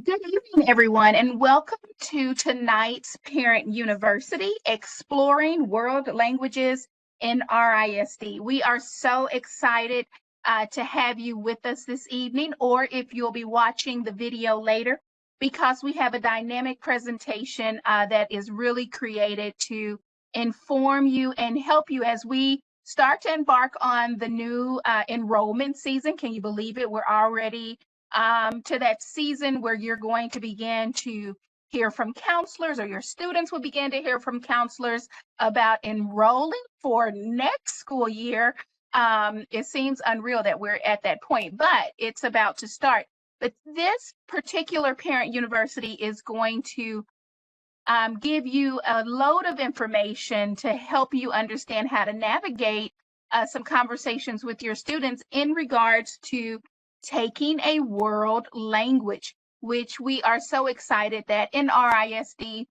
Good evening, everyone, and welcome to tonight's Parent University, Exploring World Languages in RISD. We are so excited to have you with us this evening, or if you'll be watching the video later, because we have a dynamic presentation that is really created to inform you and help you as we start to embark on the new enrollment season. Can you believe it? We're already to that season where you're going to begin to hear from counselors, or your students will begin to hear from counselors about enrolling for next school year. It seems unreal that we're at that point, but it's about to start. But this particular parent university is going to give you a load of information to help you understand how to navigate some conversations with your students in regards to taking a world language, which we are so excited that in RISD,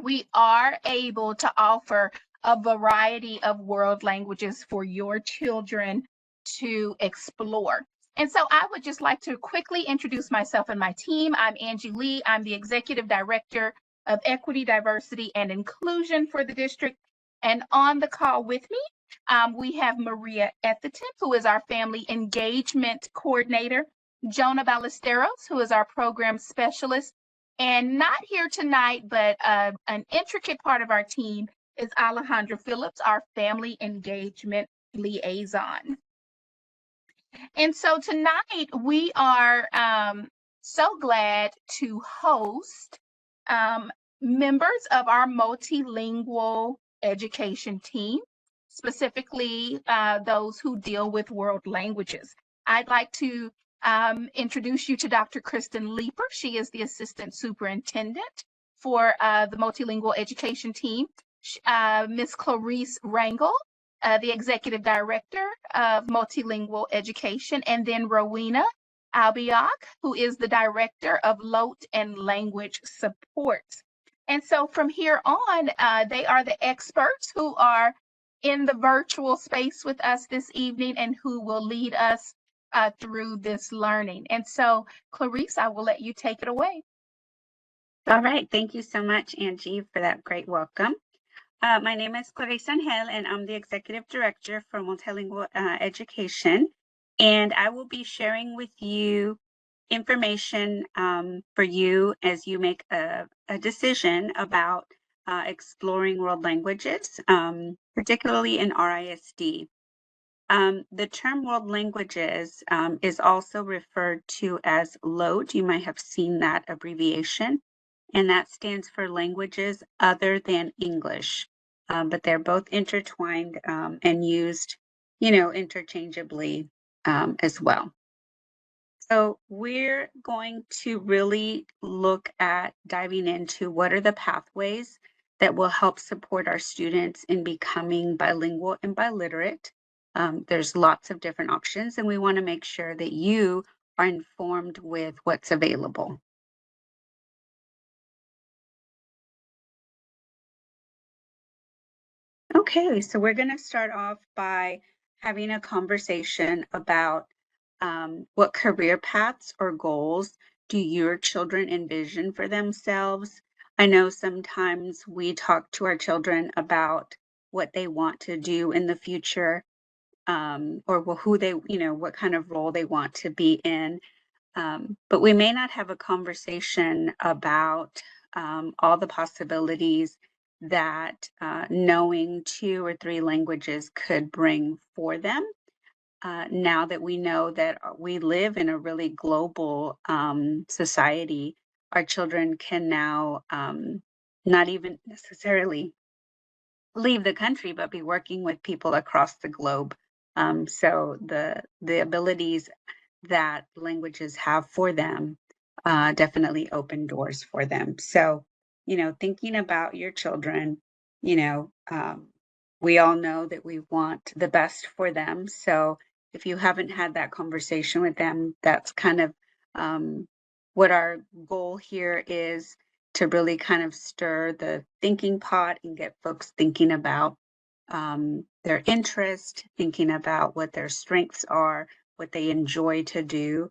we are able to offer a variety of world languages for your children to explore. And so I would just like to quickly introduce myself and my team. I'm Angie Lee. I'm the Executive Director of Equity, Diversity, and Inclusion for the district. And on the call with me, we have Maria Etherton, who is our Family Engagement Coordinator, Jonah Ballesteros, who is our Program Specialist, and not here tonight, but an intricate part of our team is Alejandra Phillips, our Family Engagement Liaison. And so tonight we are so glad to host members of our multilingual education team, specifically those who deal with world languages. I'd like to introduce you to Dr. Kristen Leeper. She is the Assistant Superintendent for the multilingual education team. Ms. Clarice Rangel, the Executive Director of Multilingual Education, and then Rowena Albiak, who is the Director of LOTE and Language Support. And so from here on, they are the experts who are in the virtual space with us this evening and who will lead us through this learning. And so, Clarice, I will let you take it away. All right. Thank you so much, Angie, for that great welcome. My name is Clarice Angel, and I'm the Executive Director for Multilingual Education. And I will be sharing with you information for you as you make a decision about exploring world languages, particularly in RISD. The term world languages is also referred to as LOTE. You might have seen that abbreviation, and that stands for languages other than English. But they're both intertwined and used, interchangeably as well. So we're going to really look at diving into what are the pathways that will help support our students in becoming bilingual and biliterate. There's lots of different options, and we want to make sure that you are informed with what's available. Okay, so we're going to start off by having a conversation about what career paths or goals do your children envision for themselves? I know sometimes we talk to our children about what they want to do in the future, or who they, what kind of role they want to be in. But we may not have a conversation about all the possibilities that knowing 2 or 3 languages could bring for them. Now that we know that we live in a really global society, our children can now not even necessarily leave the country, but be working with people across the globe. So the abilities that languages have for them definitely open doors for them. So, thinking about your children, we all know that we want the best for them. So if you haven't had that conversation with them, that's kind of what our goal here is, to really kind of stir the thinking pot and get folks thinking about their interest, thinking about what their strengths are, what they enjoy to do,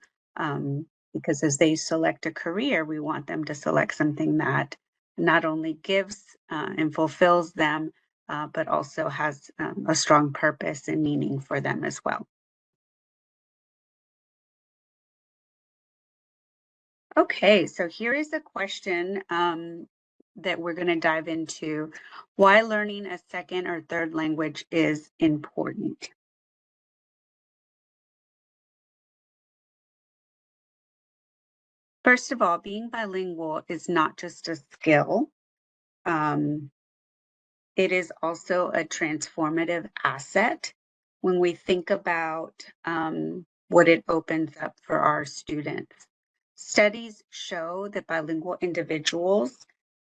because as they select a career, we want them to select something that not only gives and fulfills them, but also has a strong purpose and meaning for them as well. Okay, so here is a question that we're going to dive into: why learning a second or third language is important. First of all, being bilingual is not just a skill. Um, it is also a transformative asset when we think about what it opens up for our students. Studies show that bilingual individuals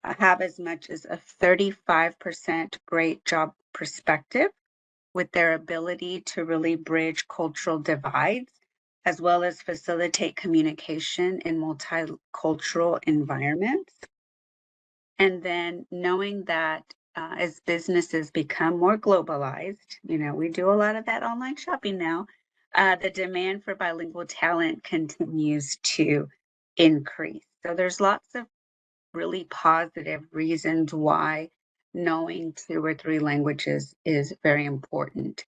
have as much as a 35% great job perspective, with their ability to really bridge cultural divides, as well as facilitate communication in multicultural environments. And then knowing that as businesses become more globalized, we do a lot of that online shopping now, the demand for bilingual talent continues to increase. So there's lots of really positive reasons why knowing 2 or 3 languages is very important.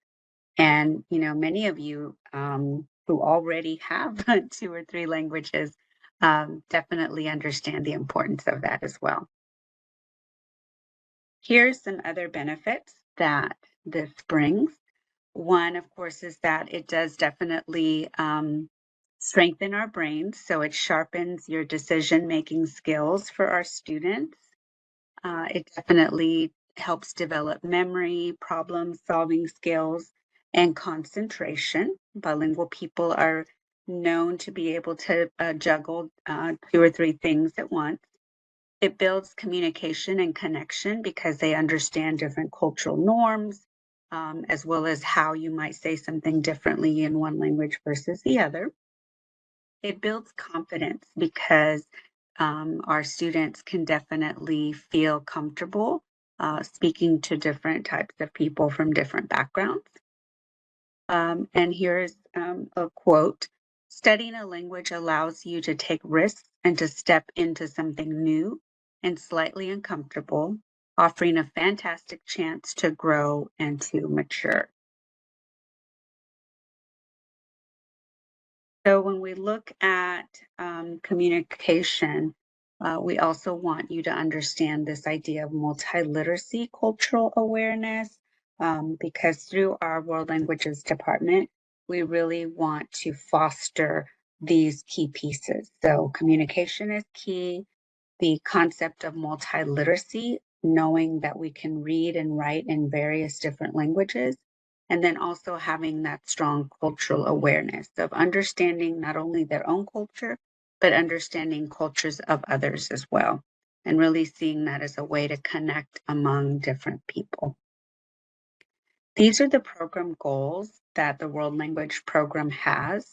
And, many of you who already have 2 or 3 languages definitely understand the importance of that as well. Here's some other benefits that this brings. One, of course, is that it does definitely strengthen our brains. So it sharpens your decision-making skills for our students. It definitely helps develop memory, problem-solving skills, and concentration. Bilingual people are known to be able to juggle 2 or 3 things at once. It builds communication and connection because they understand different cultural norms, as well as how you might say something differently in one language versus the other. It builds confidence because our students can definitely feel comfortable speaking to different types of people from different backgrounds. And here's a quote: studying a language allows you to take risks and to step into something new and slightly uncomfortable, offering a fantastic chance to grow and to mature. So when we look at communication, we also want you to understand this idea of multiliteracy cultural awareness, because through our World Languages Department, we really want to foster these key pieces. So communication is key. The concept of multiliteracy, knowing that we can read and write in various different languages, and then also having that strong cultural awareness of understanding not only their own culture, but understanding cultures of others as well, and really seeing that as a way to connect among different people. These are the program goals that the World Language Program has.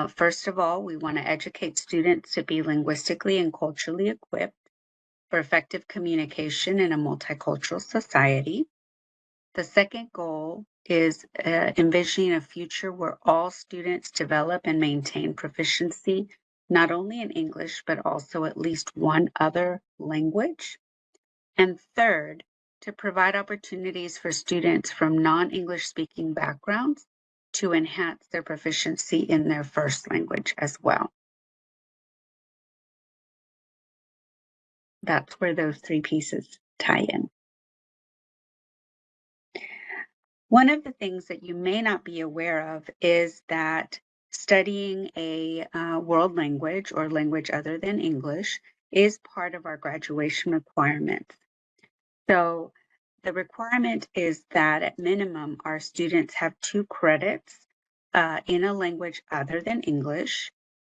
First of all, we want to educate students to be linguistically and culturally equipped for effective communication in a multicultural society. The second goal is envisioning a future where all students develop and maintain proficiency, not only in English, but also at least one other language. And third, to provide opportunities for students from non-English speaking backgrounds to enhance their proficiency in their first language as well. That's where those 3 pieces tie in. One of the things that you may not be aware of is that studying a world language or language other than English is part of our graduation requirements. So the requirement is that at minimum, our students have 2 credits in a language other than English,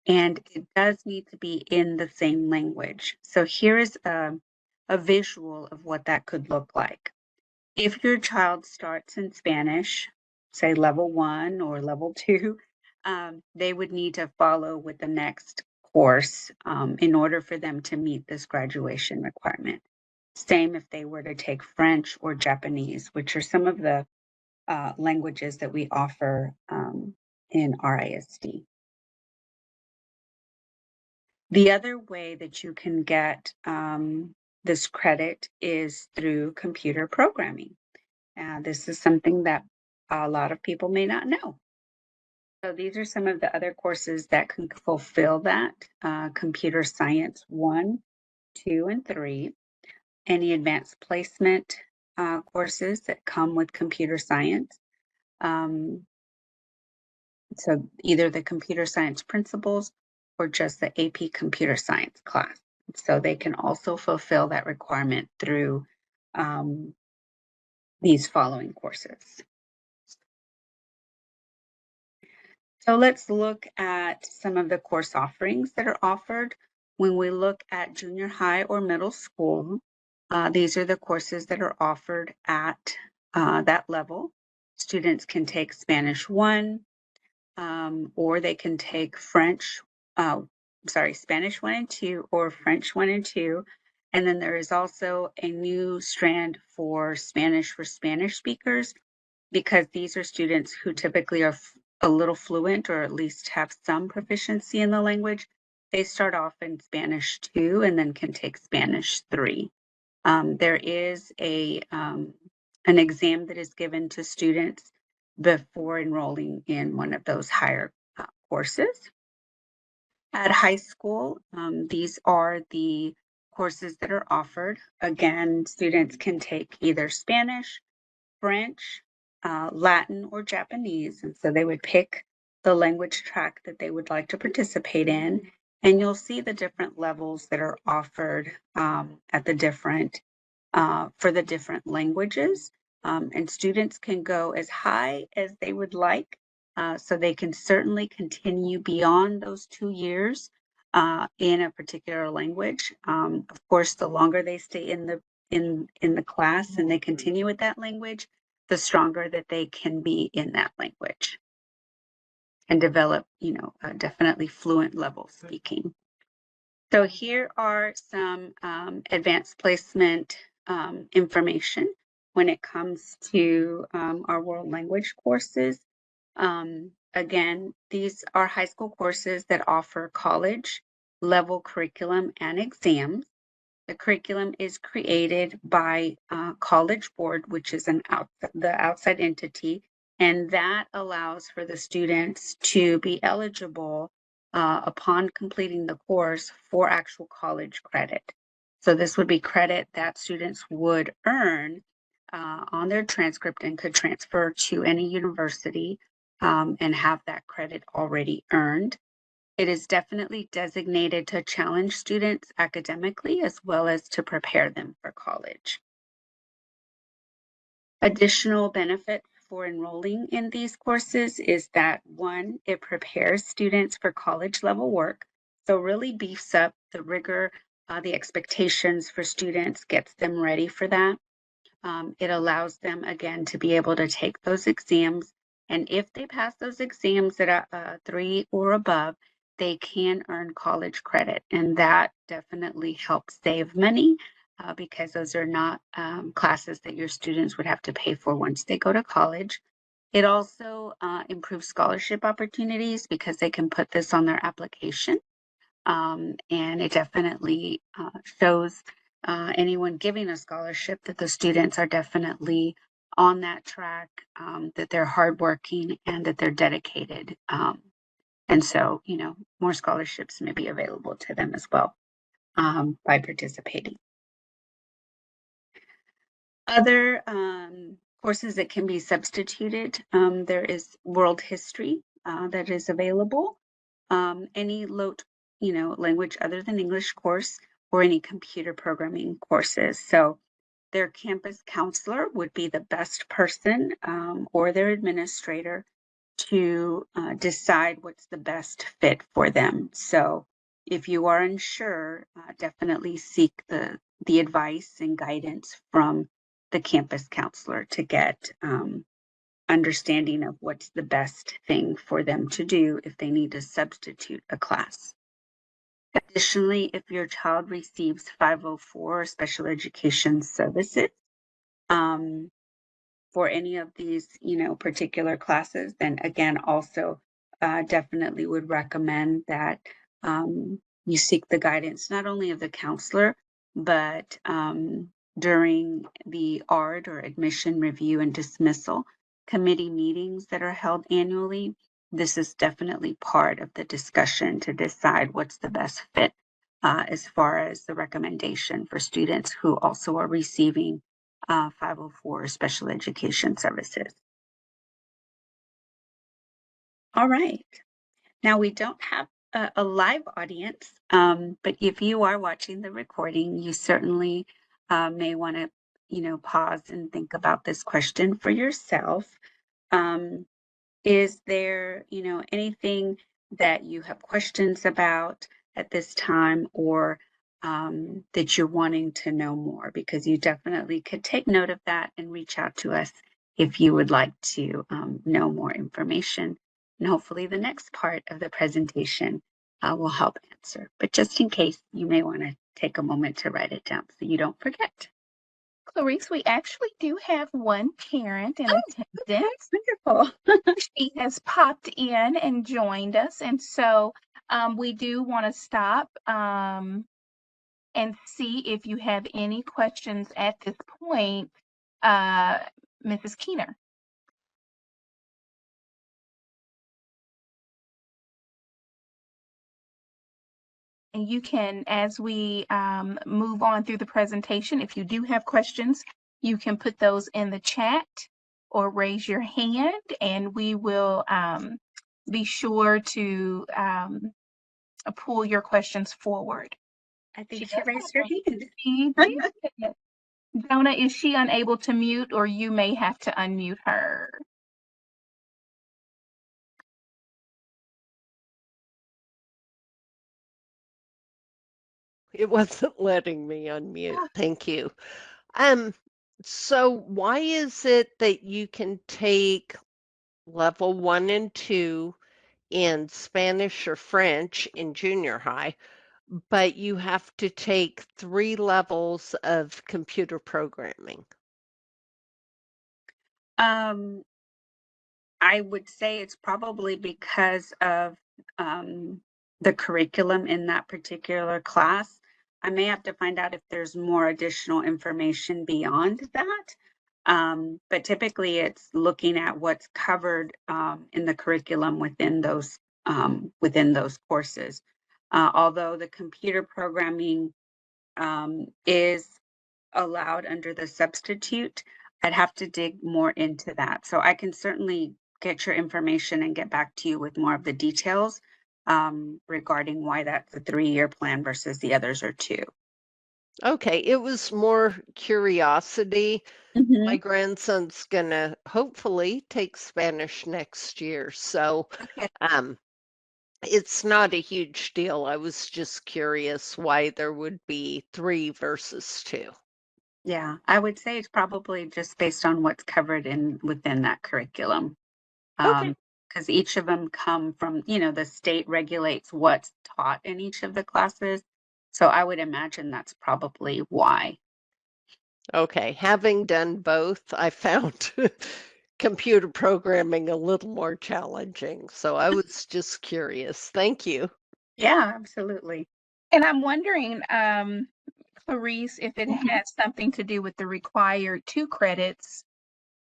and it does need to be in the same language. So here is a visual of what that could look like. If your child starts in Spanish, say level 1 or level 2, they would need to follow with the next course in order for them to meet this graduation requirement. Same if they were to take French or Japanese, which are some of the languages that we offer in RISD. The other way that you can get this credit is through computer programming. This is something that a lot of people may not know. So these are some of the other courses that can fulfill that. Computer Science 1, 2, and 3. Any advanced placement courses that come with computer science. So either the computer science principles or just the AP computer science class. So they can also fulfill that requirement through these following courses. So let's look at some of the course offerings that are offered. When we look at junior high or middle school, these are the courses that are offered at that level. Students can take Spanish 1, or they can take Spanish 1 and 2, or French 1 and 2. And then there is also a new strand for Spanish speakers, because these are students who typically are a little fluent or at least have some proficiency in the language. They start off in Spanish 2 and then can take Spanish 3. There is an exam that is given to students before enrolling in one of those higher courses. At high school, these are the courses that are offered. Again, students can take either Spanish, French, Latin, or Japanese. And so they would pick the language track that they would like to participate in. And you'll see the different levels that are offered at the different for the different languages. And students can go as high as they would like. So they can certainly continue beyond those 2 years in a particular language. Of course, the longer they stay in the class and they continue with that language, the stronger that they can be in that language and develop, definitely fluent level speaking. So here are some advanced placement information when it comes to our world language courses. Again, these are high school courses that offer college level curriculum and exams. The curriculum is created by College Board, which is the outside entity, and that allows for the students to be eligible upon completing the course for actual college credit. So this would be credit that students would earn on their transcript and could transfer to any university and have that credit already earned. It is definitely designated to challenge students academically as well as to prepare them for college. Additional benefit for enrolling in these courses is that, one, it prepares students for college level work. So really beefs up the rigor, the expectations for students, gets them ready for that. It allows them, again, to be able to take those exams. And if they pass those exams at a 3 or above, they can earn college credit. And that definitely helps save money because those are not classes that your students would have to pay for once they go to college. It also improves scholarship opportunities because they can put this on their application. And it definitely shows anyone giving a scholarship that the students are definitely on that track, that they're hardworking and that they're dedicated. And so, more scholarships may be available to them as well by participating. Other courses that can be substituted, there is world history that is available. Any language other than English course, or any computer programming courses. So their campus counselor would be the best person or their administrator to decide what's the best fit for them. So if you are unsure, definitely seek the advice and guidance from the campus counselor to get understanding of what's the best thing for them to do if they need to substitute a class. Additionally, if your child receives 504 special education services for any of these, particular classes, then again, also definitely would recommend that you seek the guidance not only of the counselor, but during the ARD or admission review and dismissal committee meetings that are held annually, this is definitely part of the discussion to decide what's the best fit as far as the recommendation for students who also are receiving 504 special education services. All right. Now, we don't have a live audience, but if you are watching the recording, you certainly may want to, pause and think about this question for yourself. Um, is there, anything that you have questions about at this time, or that you're wanting to know more? Because you definitely could take note of that and reach out to us if you would like to know more information. And hopefully the next part of the presentation will help answer. But just in case, you may want to take a moment to write it down so you don't forget. Clarice, we actually do have one parent in attendance. Wonderful. She has popped in and joined us, and so we do want to stop and see if you have any questions at this point, Mrs. Keener. And you can, as we move on through the presentation, if you do have questions, you can put those in the chat or raise your hand, and we will be sure to pull your questions forward. I think she raised her hand. She did. Donna, is she unable to mute, or you may have to unmute her? It wasn't letting me unmute. Thank you. So why is it that you can take level 1 and 2 in Spanish or French in junior high, but you have to take 3 levels of computer programming? I would say it's probably because of the curriculum in that particular class. I may have to find out if there's more additional information beyond that. But typically it's looking at what's covered in the curriculum within those courses. Although the computer programming is allowed under the substitute, I'd have to dig more into that. So I can certainly get your information and get back to you with more of the details regarding why that's a 3-year plan versus the others are 2. Okay, it was more curiosity. My grandson's gonna hopefully take Spanish next year, so Okay. it's not a huge deal. I was just curious why there would be 3 versus 2. Yeah, I would say it's probably just based on what's covered within that curriculum. Okay. Because each of them come from, the state regulates what's taught in each of the classes. So I would imagine that's probably why. Okay. Having done both, I found computer programming a little more challenging. So I was just curious. Thank you. Yeah, absolutely. And I'm wondering, Clarice, if it Mhm. has something to do with the required 2 credits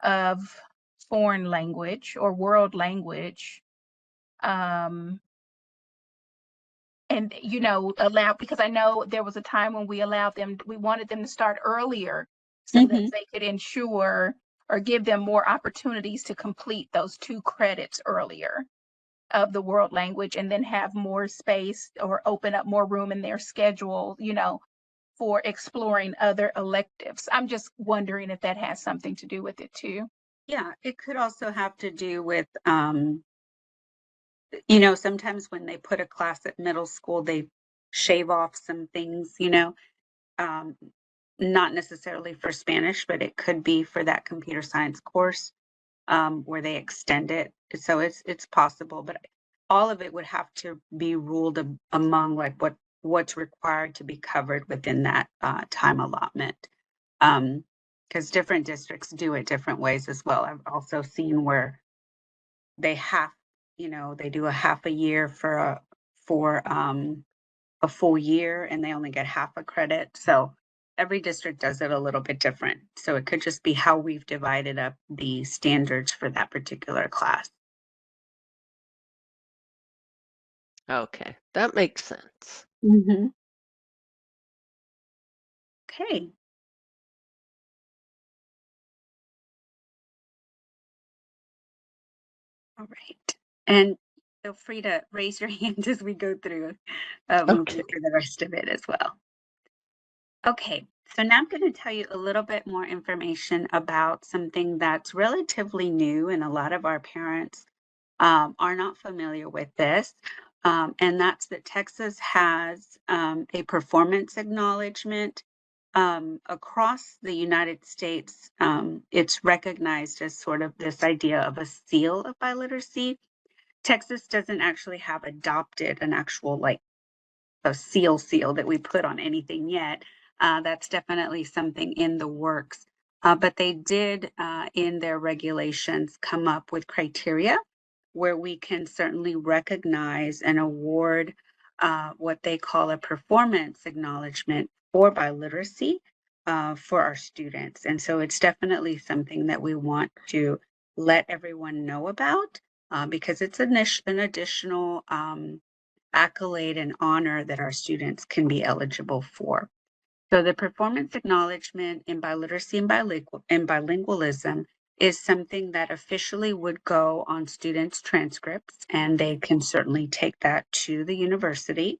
of foreign language or world language, and allow, because I know there was a time when we wanted them to start earlier so that Mhm. they could ensure or give them more opportunities to complete those 2 credits earlier of the world language, and then have more space or open up more room in their schedule, for exploring other electives. I'm just wondering if that has something to do with it too. Yeah, it could also have to do with, sometimes when they put a class at middle school, they shave off some things, um, not necessarily for Spanish, but it could be for that computer science course where they extend it. So it's possible, but all of it would have to be ruled among like what's required to be covered within that time allotment. Because different districts do it different ways as well. I've also seen where they they do a half a year for a full year and they only get half a credit. So every district does it a little bit different. So it could just be how we've divided up the standards for that particular class. Okay, that makes sense. Mm-hmm. Okay. All right. And feel free to raise your hand as we go through moving Okay. through the rest of it as well. Okay, so now I'm going to tell you a little bit more information about something that's relatively new, and a lot of our parents are not familiar with this. And that's that Texas has a performance acknowledgement across the United States. It's recognized as sort of this idea of a seal of biliteracy. Texas doesn't actually have adopted an actual like a seal that we put on anything yet. That's definitely something in the works. But they did, in their regulations, come up with criteria where we can certainly recognize and award what they call a performance acknowledgement for biliteracy for our students. And so it's definitely something that we want to let everyone know about because it's an additional accolade and honor that our students can be eligible for. So the performance acknowledgement in biliteracy and bilingualism is something that officially would go on students' transcripts, and they can certainly take that to the university.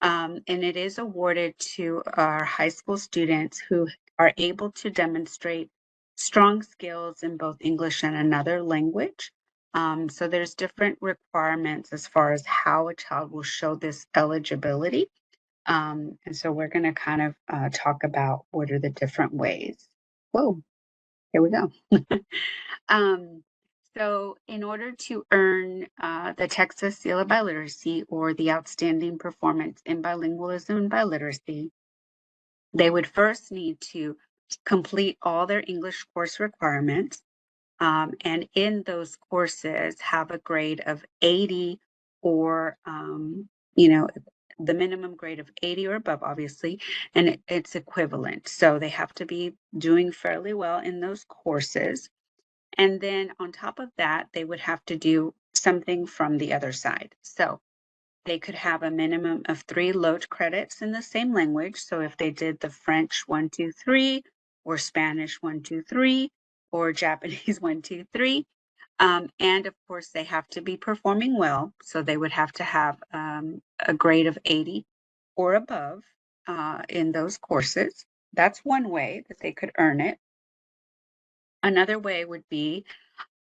And it is awarded to our high school students who are able to demonstrate strong skills in both English and another language. So there's different requirements as far as how a child will show this eligibility. And so we're going to kind of talk about what are the different ways. Whoa, here we go. um, so in order to earn the Texas Seal of Biliteracy or the Outstanding Performance in Bilingualism and Biliteracy, they would first need to complete all their English course requirements. And in those courses have a grade of 80 or, the minimum grade of 80 or above, obviously, and it's equivalent. So they have to be doing fairly well in those courses. And then on top of that, they would have to do something from the other side. So they could have a minimum of 3 load credits in the same language. So if they did the French 1, 2, 3, or Spanish 1, 2, 3, or Japanese 1, 2, 3. And of course, they have to be performing well. So they would have to have a grade of 80 or above in those courses. That's one way that they could earn it. Another way would be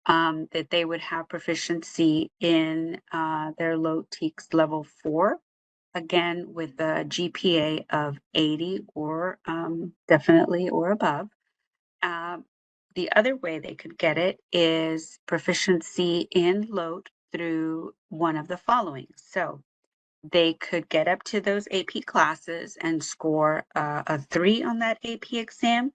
that they would have proficiency in their low TEKS level 4, again with a GPA of 80 or definitely or above. The other way they could get it is proficiency in LOTE through one of the following. So they could get up to those AP classes and score a 3 on that AP exam.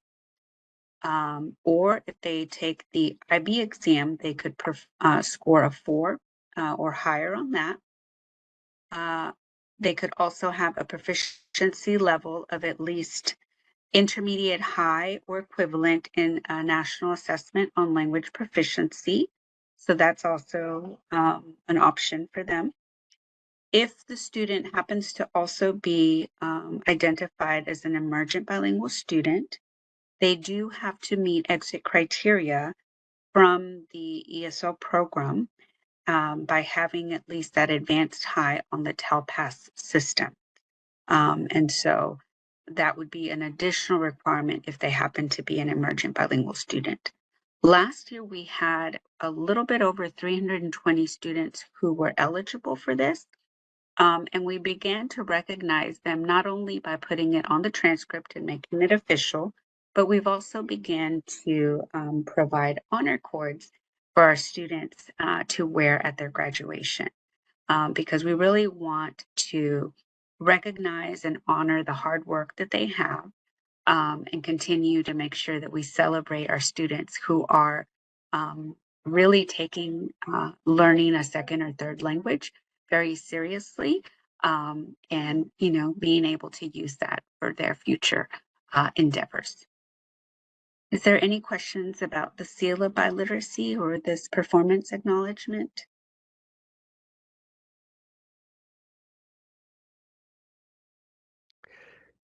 Or if they take the IB exam, they could score a 4 or higher on that. They could also have a proficiency level of at least intermediate high or equivalent in a national assessment on language proficiency. So that's also an option for them. If the student happens to also be identified as an emergent bilingual student, they do have to meet exit criteria from the ESL program by having at least that advanced high on the TELPAS system. And so that would be an additional requirement if they happen to be an emergent bilingual student. Last year, we had a little bit over 320 students who were eligible for this. And we began to recognize them not only by putting it on the transcript and making it official, but we've also began to provide honor cords for our students to wear at their graduation. Because we really want to recognize and honor the hard work that they have and continue to make sure that we celebrate our students who are really taking learning a second or third language very seriously and, being able to use that for their future endeavors. Is there any questions about the seal of biliteracy or this performance acknowledgement?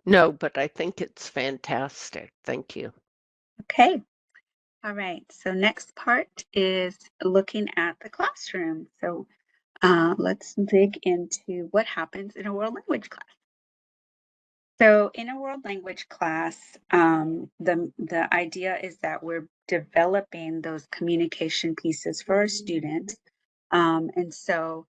No, but I think it's fantastic. Thank you. Okay. All right. So next part is looking at the classroom. So let's dig into what happens in a world language class. So in a world language class, the idea is that we're developing those communication pieces for our students. And so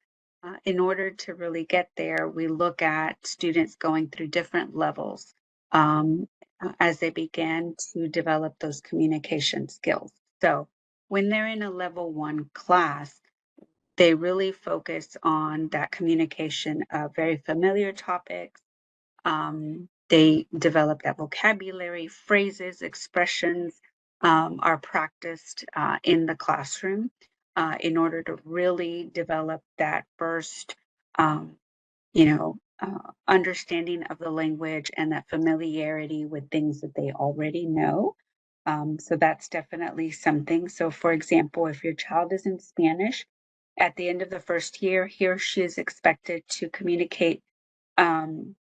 in order to really get there, we look at students going through different levels as they begin to develop those communication skills. So when they're in a level 1 class, they really focus on that communication of very familiar topics. They develop that vocabulary, phrases, expressions are practiced in the classroom in order to really develop that first, um, understanding of the language and that familiarity with things that they already know. So that's definitely something. So, for example, if your child is in Spanish, at the end of the first year, he or she is expected to communicate um,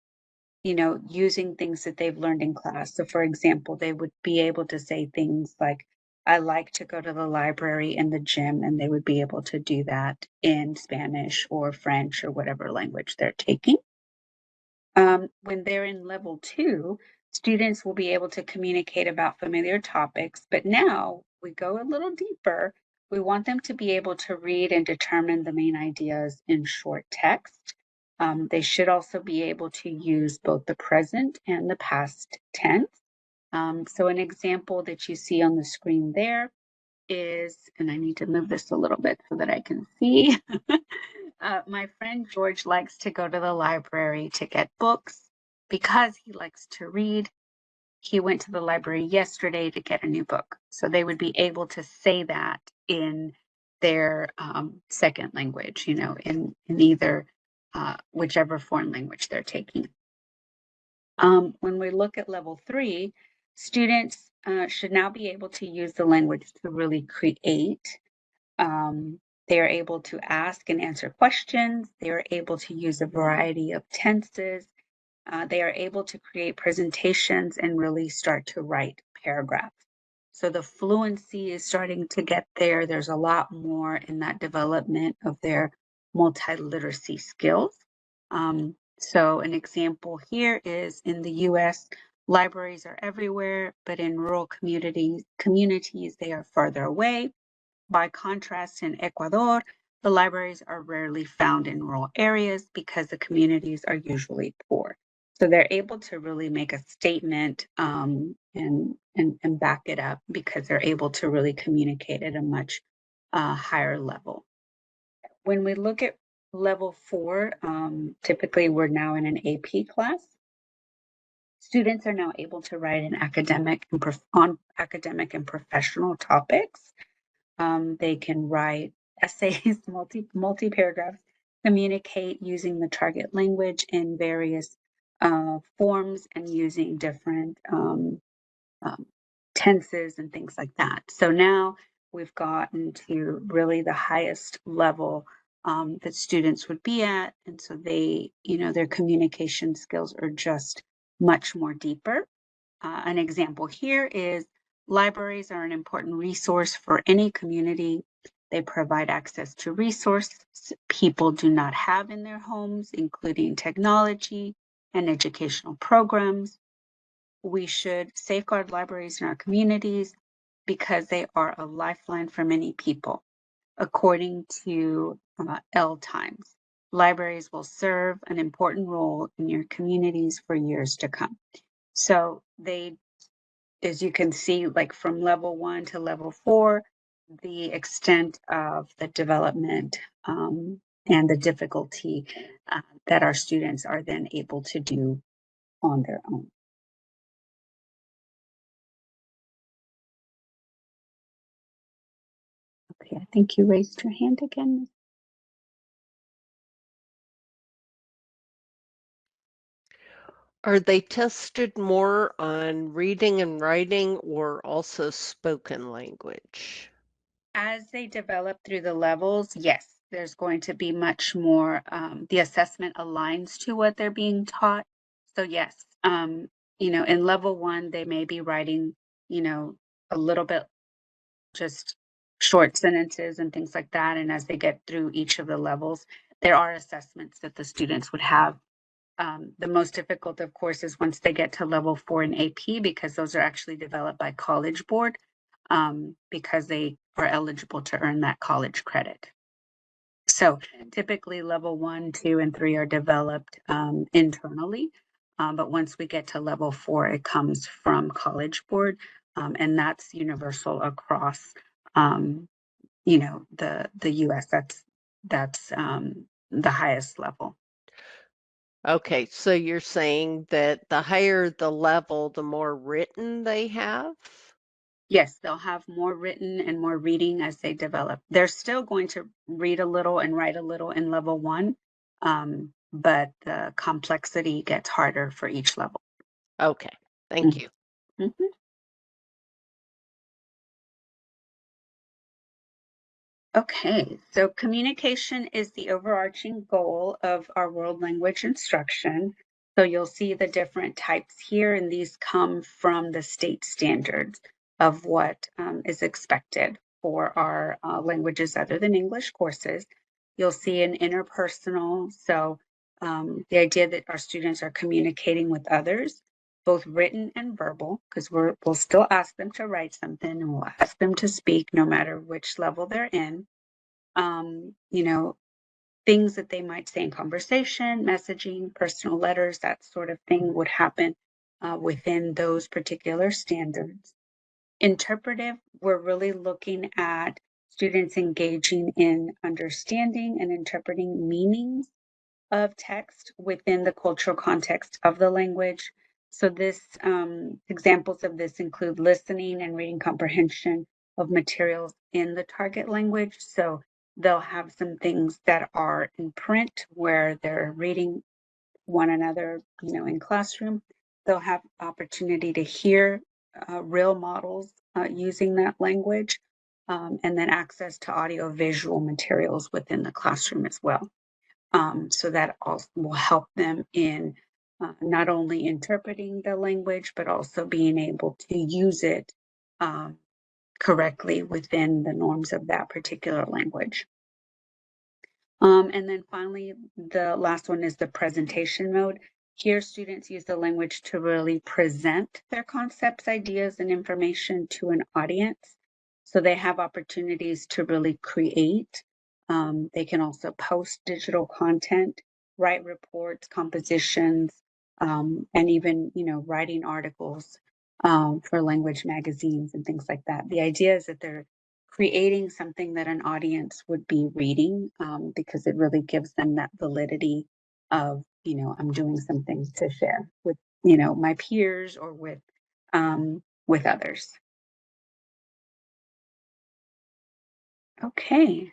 using things that they've learned in class. So, for example, they would be able to say things like, I like to go to the library and the gym, and they would be able to do that in Spanish or French or whatever language they're taking. When they're in level 2, students will be able to communicate about familiar topics, but now we go a little deeper. We want them to be able to read and determine the main ideas in short text. They should also be able to use both the present and the past tense. So an example that you see on the screen there is, and I need to move this a little bit so that I can see. My friend George likes to go to the library to get books because he likes to read. He went to the library yesterday to get a new book. So they would be able to say that in their second language, in either whichever foreign language they're taking. When we look at level 3, students should now be able to use the language to really create. They are able to ask and answer questions. They are able to use a variety of tenses. They are able to create presentations and really start to write paragraphs. So the fluency is starting to get there. There's a lot more in that development of their multiliteracy skills. So an example here is in the US, libraries are everywhere, but in rural communities they are farther away. By contrast, in Ecuador, the libraries are rarely found in rural areas because the communities are usually poor. So they're able to really make a statement and back it up because they're able to really communicate at a much higher level. When we look at level 4, typically we're now in an AP class. Students are now able to write on academic and professional topics. They can write essays, multi paragraphs, communicate using the target language in various forms and using different tenses and things like that. So now we've gotten to really the highest level that students would be at, and so they, their communication skills are just much more deeper. An example here is libraries are an important resource for any community. They provide access to resources people do not have in their homes, including technology and educational programs. We should safeguard libraries in our communities because they are a lifeline for many people. According to L Times, libraries will serve an important role in your communities for years to come. So they, as you can see, like from level 1 to level 4, the extent of the development and the difficulty that our students are then able to do on their own. Okay, I think you raised your hand again. Are they tested more on reading and writing or also spoken language? As they develop through the levels, yes, there's going to be much more, the assessment aligns to what they're being taught. So yes, in level one, they may be writing, a little bit just short sentences and things like that. And as they get through each of the levels, there are assessments that the students would have. The most difficult, of course, is once they get to level 4 in AP, because those are actually developed by College Board, because they are eligible to earn that college credit. So typically level 1, 2, and 3 are developed internally. But once we get to level 4, it comes from College Board, and that's universal across, the U.S. That's the highest level. Okay, so you're saying that the higher the level, the more written they have? Yes, they'll have more written and more reading as they develop. They're still going to read a little and write a little in level 1, but the complexity gets harder for each level. Okay, thank you. Mhm. Okay, so communication is the overarching goal of our world language instruction. So you'll see the different types here, and these come from the state standards of what is expected for our languages other than English courses. You'll see an interpersonal, so the idea that our students are communicating with others, both written and verbal, because we'll still ask them to write something and we'll ask them to speak no matter which level they're in. um, you know, Things that they might say in conversation, messaging, personal letters, that sort of thing would happen within those particular standards. Interpretive, we're really looking at students engaging in understanding and interpreting meanings of text within the cultural context of the language. So this examples of this include listening and reading comprehension of materials in the target language. So they'll have some things that are in print where they're reading one another, in classroom. They'll have opportunity to hear real models using that language, and then access to audio visual materials within the classroom as well. So that also will help them in not only interpreting the language, but also being able to use it um, correctly within the norms of that particular language. And then finally, the last one is the presentation mode. Here, students use the language to really present their concepts, ideas, and information to an audience. So they have opportunities to really create. They can also post digital content, write reports, compositions, and even, writing articles for language magazines and things like that. The idea is that they're creating something that an audience would be reading, because it really gives them that validity of, I'm doing something to share with, my peers or with others. Okay,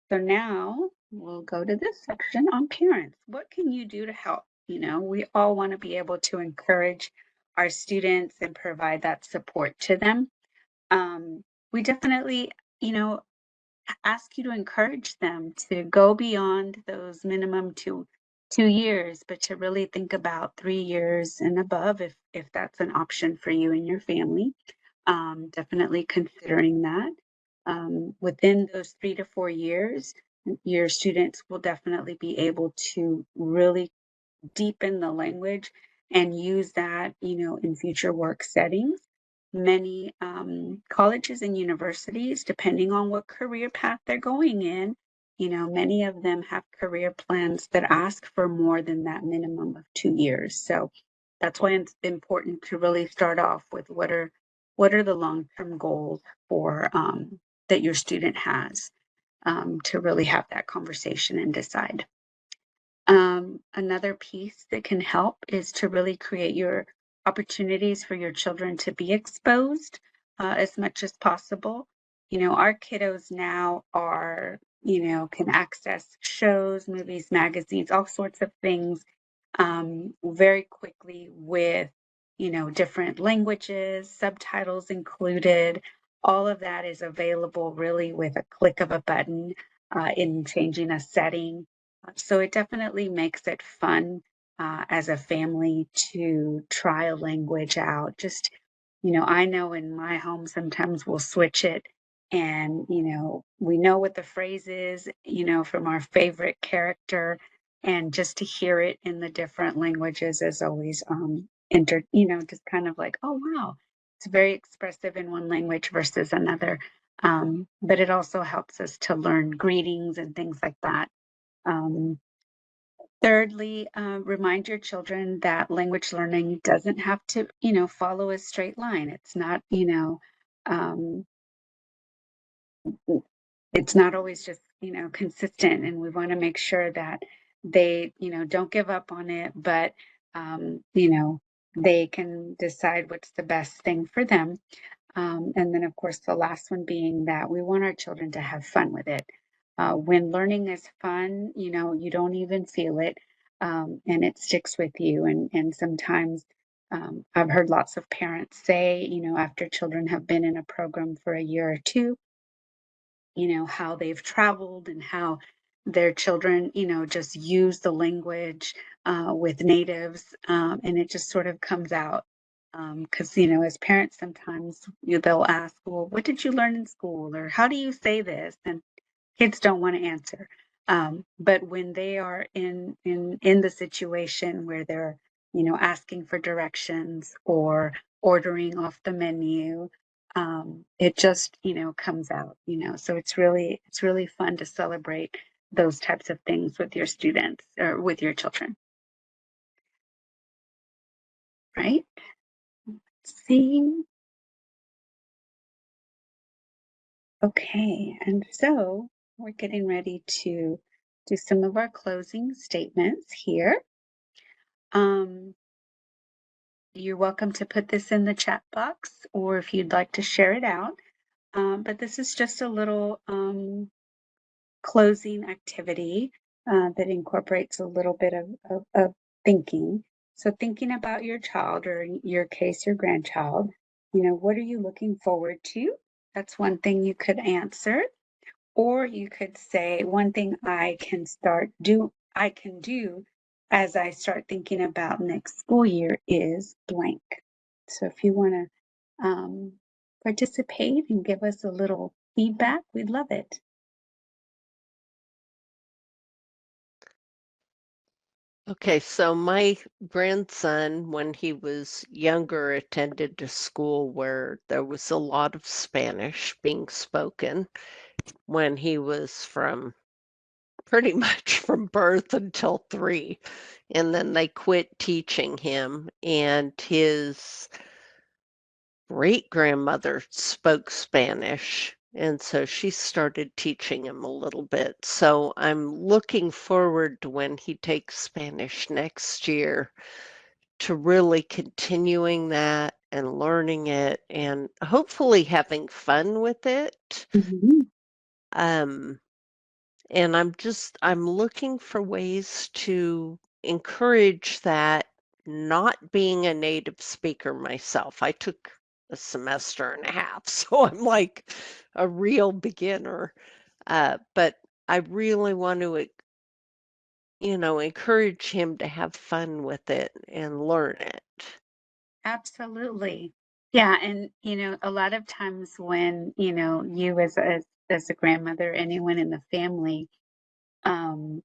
so now we'll go to this section on parents. What can you do to help? We all want to be able to encourage our students and provide that support to them. We definitely, you know, ask you to encourage them to go beyond those minimum 2 years, but to really think about 3 years and above, if that's an option for you and your family. Definitely considering that. Within those 3 to 4 years, your students will definitely be able to really deepen the language and use that, in future work settings. Many colleges and universities, depending on what career path they're going in, many of them have career plans that ask for more than that minimum of 2 years. So that's why it's important to really start off with what are the long-term goals for that your student has, to really have that conversation and decide. Another piece that can help is to really create your opportunities for your children to be exposed as much as possible. Our kiddos now can access shows, movies, magazines, all sorts of things very quickly with, different languages, subtitles included. All of that is available really with a click of a button in changing a setting. So it definitely makes it fun as a family to try a language out. Just, I know in my home sometimes we'll switch it and, we know what the phrase is, from our favorite character, and just to hear it in the different languages is always just kind of like, oh wow, it's very expressive in one language versus another. But it also helps us to learn greetings and things like that. um, Thirdly, remind your children that language learning doesn't have to, follow a straight line. It's not, um, it's not always just, consistent. And we want to make sure that they, don't give up on it, but, they can decide what's the best thing for them. And then, of course, the last one being that we want our children to have fun with it. When learning is fun, you don't even feel it, and it sticks with you. And sometimes I've heard lots of parents say, after children have been in a program for a year or two, how they've traveled and how their children, just use the language with natives, and it just sort of comes out. Because, as parents, sometimes they'll ask, well, what did you learn in school? Or how do you say this? And kids don't want to answer. But when they are in the situation where they're, asking for directions or ordering off the menu, it just, comes out. So it's really fun to celebrate those types of things with your students or with your children, right? Let's see. Okay, and so we're getting ready to do some of our closing statements here. You're welcome to put this in the chat box, or if you'd like to share it out. But this is just a little closing activity that incorporates a little bit of thinking. So thinking about your child, or in your case, your grandchild, what are you looking forward to? That's one thing you could answer. Or you could say, one thing I can do as I start thinking about next school year is blank. So if you want to participate and give us a little feedback, we'd love it. Okay, so my grandson, when he was younger, attended a school where there was a lot of Spanish being spoken when he was from pretty much from birth until 3. And then they quit teaching him, and his great-grandmother spoke Spanish, and so she started teaching him a little bit. So I'm looking forward to when he takes Spanish next year to really continuing that and learning it and hopefully having fun with it. Mhm. Um, and I'm looking for ways to encourage that, not being a native speaker myself. I took a semester and a half, so I'm like a real beginner. But I really want to, encourage him to have fun with it and learn it. Absolutely. Yeah, and a lot of times when, you as a grandmother, anyone in the family, um,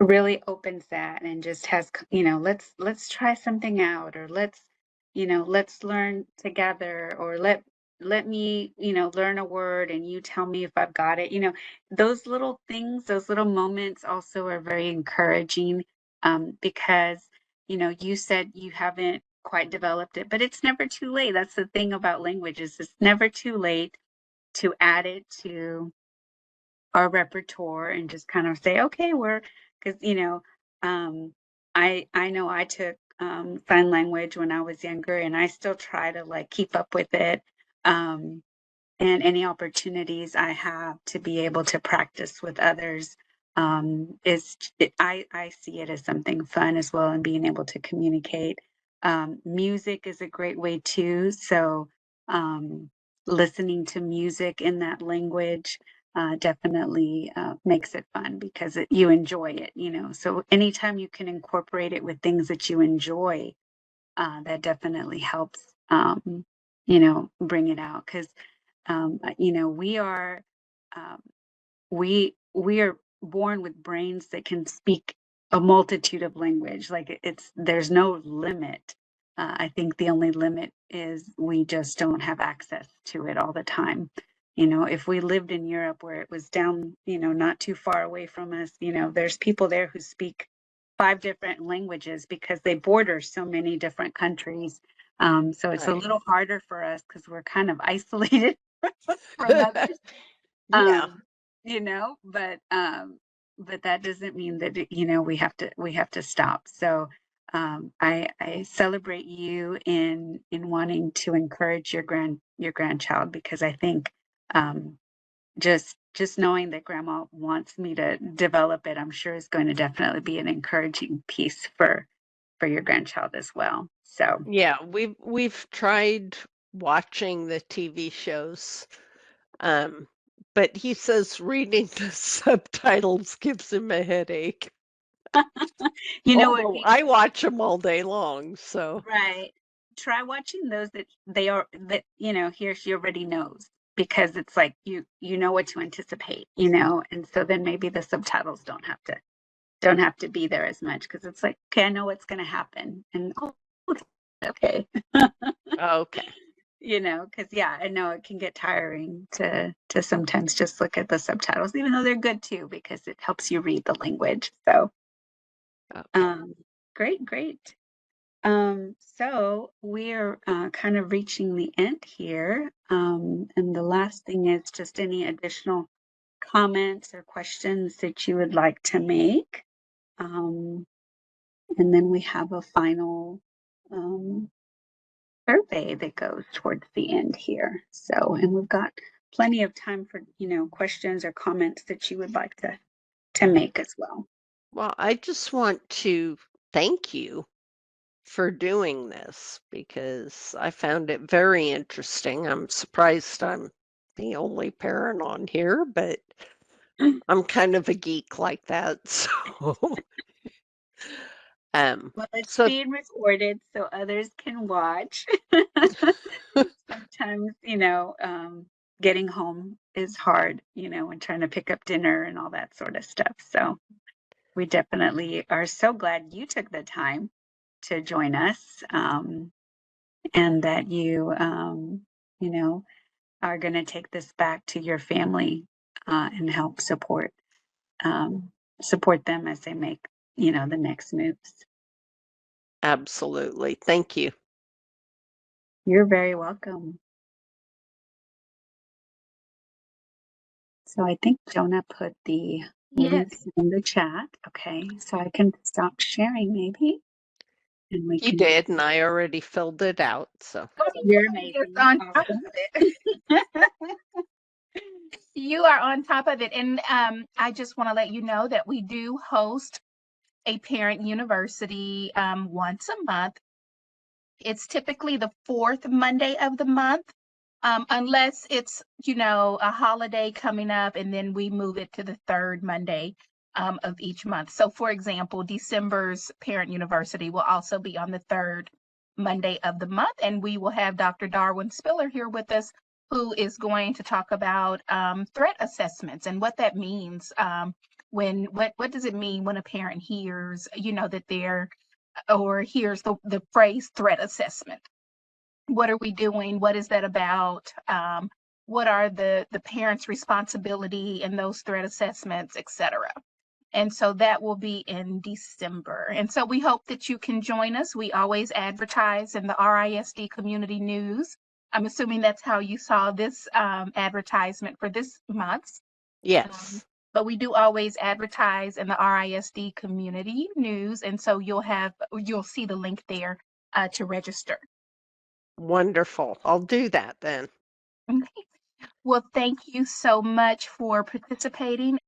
really opens that and just has, let's try something out, or let's learn together, or let me, learn a word and you tell me if I've got it. Those little things, those little moments also are very encouraging, because you said you haven't quite developed it, but it's never too late. That's the thing about languages. It's never too late to add it to our repertoire and just kind of say, okay, because um, I know I took sign language when I was younger, and I still try to like keep up with it. Um, and any opportunities I have to be able to practice with others, I see it as something fun as well, and being able to communicate. Music is a great way too. So listening to music in that language definitely makes it fun because you enjoy it, you know. So anytime you can incorporate it with things that you enjoy, that definitely helps, you know, bring it out. Because you know, um, we are born with brains that can speak a multitude of language. Like it's there's no limit. I think the only limit is we just don't have access to it all the time. You know, if we lived in Europe where it was down, you know, not too far away from us, you know, there's people there who speak 5 different languages because they border so many different countries. So it's a Right. little harder for us because we're kind of isolated from others. Yeah. You know, but that doesn't mean that you know we have to stop. So I celebrate you in wanting to encourage your grandchild, because I think just knowing that grandma wants me to develop it, I'm sure is going to definitely be an encouraging piece for your grandchild as well. So Yeah, we've tried watching the TV shows, um, but he says reading the subtitles gives him a headache. you know what? Although I watch them all day long, so Right. Try watching those that that you know, he already knows, because it's like you know what to anticipate, you know, and so then maybe the subtitles don't have to be there as much, because it's like, okay, I know what's going to happen, and oh, okay, okay. you know, because yeah, I know it can get tiring to sometimes just look at the subtitles, even though they're good too, because it helps you read the language. So, Okay. um, great, great. So we're kind of reaching the end here. And the last thing is just any additional comments or questions that you would like to make. Um, and then we have a final survey that goes towards the end here. So, and we've got plenty of time for, you know, questions or comments that you would like to make as well. Well, I just want to thank you for doing this because I found it very interesting. I'm surprised I'm the only parent on here, but I'm kind of a geek like that. So, um, Well, it's so being recorded so others can watch. Sometimes, you know, getting home is hard, you know, when trying to pick up dinner and all that sort of stuff. So we definitely are so glad you took the time to join us, and that you know, are going to take this back to your family and help um, support them as they make, you know, the next moves. absolutely. Thank you. You're very welcome. So I think Jonah put the links Yes. in the chat. Okay, so I can stop sharing maybe, and we You can. did, and I already filled it out. So, Oh, You're you are just amazing. on top Awesome. of it. You are on top of it. And I just want to let you know that we do host a parent university once a month. It's typically the fourth Monday of the month, unless it's, you know, a holiday coming up, and then we move it to the third Monday of each month. So, for example, December's Parent University will also be on the third Monday of the month, and we will have Dr. Darwin Spiller here with us, who is going to talk about threat assessments and what that means. When what does it mean when a parent hears, you know, that they're or here's the phrase threat assessment. What are we doing? What is that about? What are the parents' responsibility in those threat assessments, et cetera? And so that will be in December. And so we hope that you can join us. We always advertise in the RISD community news. I'm assuming that's how you saw this advertisement for this month. Um, yes, but we do always advertise in the RISD community news, and so you'll see the link there to register. wonderful. I'll do that then. Okay. Well, thank you so much for participating.